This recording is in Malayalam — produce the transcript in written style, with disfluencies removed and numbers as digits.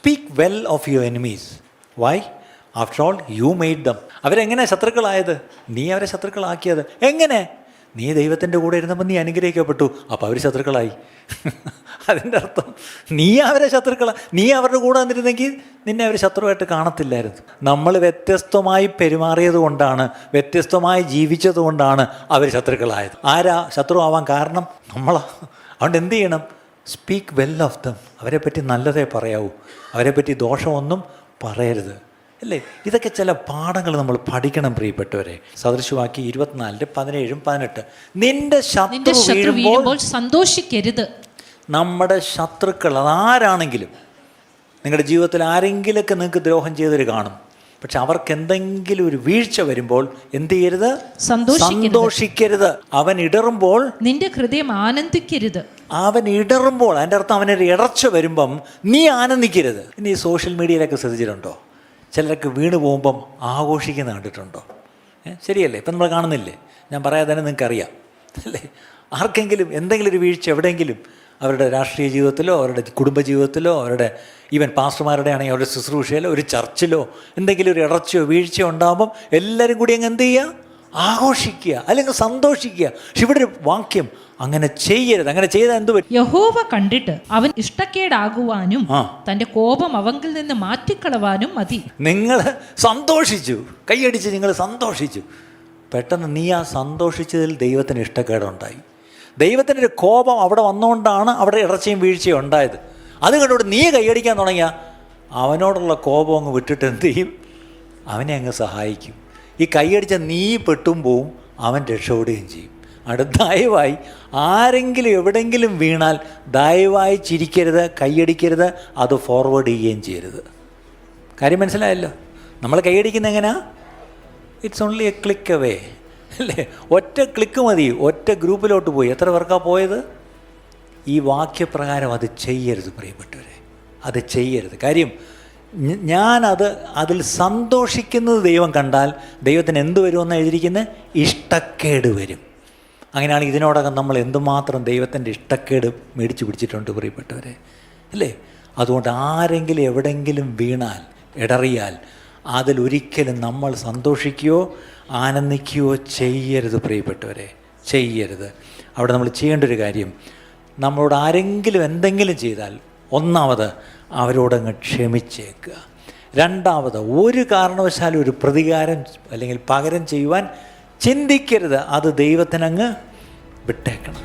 Speak well of your enemies. Why? After all you made them. അവരെങ്ങനെ ശത്രുക്കളായത്? നീ അവരെ ശത്രുക്കളാക്കിയത്. എങ്ങനെ? നീ ദൈവത്തിൻ്റെ കൂടെ ഇരുന്നപ്പോൾ നീ അനുഗ്രഹിക്കപ്പെട്ടു, അപ്പോൾ അവർ ശത്രുക്കളായി. അതിൻ്റെ അർത്ഥം നീ അവരുടെ കൂടെ വന്നിരുന്നെങ്കിൽ നിന്നെ അവർ ശത്രുവായിട്ട് കാണത്തില്ലായിരുന്നു. നമ്മൾ വ്യത്യസ്തമായി പെരുമാറിയത് കൊണ്ടാണ്, വ്യത്യസ്തമായി ജീവിച്ചത് കൊണ്ടാണ് അവർ ശത്രുക്കളായത്. ആരാ ശത്രു ആവാൻ കാരണം? നമ്മളാ. അതുകൊണ്ട് എന്ത് ചെയ്യണം? Speak well of them. അവരെപ്പറ്റി നല്ലതേ പറയാവൂ, അവരെപ്പറ്റി ദോഷമൊന്നും പറയരുത്, അല്ലേ? ഇതൊക്കെ ചില പാഠങ്ങൾ നമ്മൾ പഠിക്കണം പ്രിയപ്പെട്ടവരെ. സദൃശവാക്യം 24:17-18. നിന്റെ ശത്രു വീഴുമ്പോൾ സന്തോഷിക്കരുത്. നമ്മുടെ ശത്രുക്കൾ അതാരാണെങ്കിലും, നിങ്ങളുടെ ജീവിതത്തിൽ ആരെങ്കിലുമൊക്കെ നിങ്ങൾക്ക് ദ്രോഹം ചെയ്തൊരു കാണും. പക്ഷെ അവർക്ക് എന്തെങ്കിലും ഒരു വീഴ്ച വരുമ്പോൾ എന്ത് ചെയ്യരുത്? സന്തോഷിക്കരുത്. അവൻ ഇടറുമ്പോൾ നിന്റെ ഹൃദയം ആനന്ദിക്കരുത്. അവൻ ഇടറുമ്പോൾ അതിൻ്റെ അർത്ഥം അവനൊരു ഇടർച്ച വരുമ്പം നീ ആനന്ദിക്കരുത്. ഇനി ഈ സോഷ്യൽ മീഡിയയിലൊക്കെ ശ്രദ്ധിച്ചിട്ടുണ്ടോ? ചിലരൊക്കെ വീണ് പോകുമ്പം ആഘോഷിക്കുന്ന കണ്ടിട്ടുണ്ടോ? ശരിയല്ലേ? ഇപ്പം നമ്മൾ കാണുന്നില്ലേ? ഞാൻ പറയാതെ തന്നെ നിങ്ങൾക്കറിയാം, അല്ലേ? ആർക്കെങ്കിലും എന്തെങ്കിലും ഒരു വീഴ്ച എവിടെയെങ്കിലും, അവരുടെ രാഷ്ട്രീയ ജീവിതത്തിലോ അവരുടെ കുടുംബജീവിതത്തിലോ അവരുടെ ഈവൻ പാസ്റ്റർമാരുടെ ആണെങ്കിൽ അവരുടെ ശുശ്രൂഷയിലോ ഒരു ചർച്ചിലോ എന്തെങ്കിലും ഒരു ഇടർച്ചയോ വീഴ്ചയോ ഉണ്ടാകുമ്പം എല്ലാവരും കൂടി അങ്ങ് എന്ത് ചെയ്യുക? ആഘോഷിക്കുക, അല്ലെങ്കിൽ സന്തോഷിക്കുക. പക്ഷെ ഇവിടെ ഒരു വാക്യം അങ്ങനെ ചെയ്യരുത്. അങ്ങനെ ചെയ്താൽ എന്ത് പറ്റും? യഹോവ കണ്ടിട്ട് അവൻ ഇഷ്ടക്കേടാകുവാനും തന്റെ കോപം അവങ്കിൽ നിന്ന് മാറ്റിക്കളവാനും മതി. നിങ്ങൾ സന്തോഷിച്ചു, കൈയടിച്ച് നിങ്ങൾ സന്തോഷിച്ചു. പെട്ടെന്ന് നീ ആ സന്തോഷിച്ചതിൽ ദൈവത്തിന് ഇഷ്ടക്കേടുണ്ടായി. ദൈവത്തിൻ്റെ ഒരു കോപം അവിടെ വന്നുകൊണ്ടാണ് അവിടെ ഇടർച്ചയും വീഴ്ചയും ഉണ്ടായത്. അത് കണ്ടുകൊണ്ട് നീ കൈയടിക്കാൻ തുടങ്ങിയാൽ അവനോടുള്ള കോപം അങ്ങ് വിട്ടിട്ട് എന്ത് ചെയ്യും? അവനെ അങ്ങ് സഹായിക്കും. ഈ കൈയടിച്ച നീ പെട്ടും പോവും, അവൻ രക്ഷപ്പെടുകയും ചെയ്യും. അവിടെ ദയവായി ആരെങ്കിലും എവിടെയെങ്കിലും വീണാൽ ദയവായി ചിരിക്കരുത്, കൈയടിക്കരുത്, അത് ഫോർവേഡ് ചെയ്യുകയും ചെയ്യരുത്. കാര്യം മനസ്സിലായല്ലോ? നമ്മൾ കൈയടിക്കുന്ന എങ്ങനെയാ? It's only A click away, അല്ലേ? ഒറ്റ ക്ലിക്ക് മതി. ഒറ്റ ഗ്രൂപ്പിലോട്ട് പോയി. എത്ര പേർക്കാണ് പോയത്? ഈ വാക്യപ്രകാരം അത് ചെയ്യരുത് പ്രിയപ്പെട്ടവരെ, അത് ചെയ്യരുത്. കാര്യം അതിൽ സന്തോഷിക്കുന്നത് ദൈവം കണ്ടാൽ ദൈവത്തിന് എന്ത് വരുമെന്ന് എഴുതിയിരിക്കുന്നത്? ഇഷ്ടക്കേട് വരും. അങ്ങനെയാണെങ്കിൽ ഇതിനോടകം നമ്മൾ എന്തുമാത്രം ദൈവത്തിൻ്റെ ഇഷ്ടക്കേട് മേടിച്ച് പിടിച്ചിട്ടുണ്ട് പ്രിയപ്പെട്ടവരെ, അല്ലേ? അതുകൊണ്ട് ആരെങ്കിലും എവിടെയെങ്കിലും വീണാൽ, ഇടറിയാൽ അതിലൊരിക്കലും നമ്മൾ സന്തോഷിക്കുകയോ ആനന്ദിക്കുകയോ ചെയ്യരുത് പ്രിയപ്പെട്ടവരെ, ചെയ്യരുത്. അവിടെ നമ്മൾ ചെയ്യേണ്ട ഒരു കാര്യം, നമ്മളോട് ആരെങ്കിലും എന്തെങ്കിലും ചെയ്താൽ ഒന്നാമത് അവരോടങ്ങ് ക്ഷമിച്ചേക്കുക. രണ്ടാമത് ഒരു കാരണവശാലും ഒരു പ്രതികാരം അല്ലെങ്കിൽ പകരം ചെയ്യുവാൻ ചിന്തിക്കരുത്. അത് ദൈവത്തിനങ്ങ് വിട്ടേക്കണം.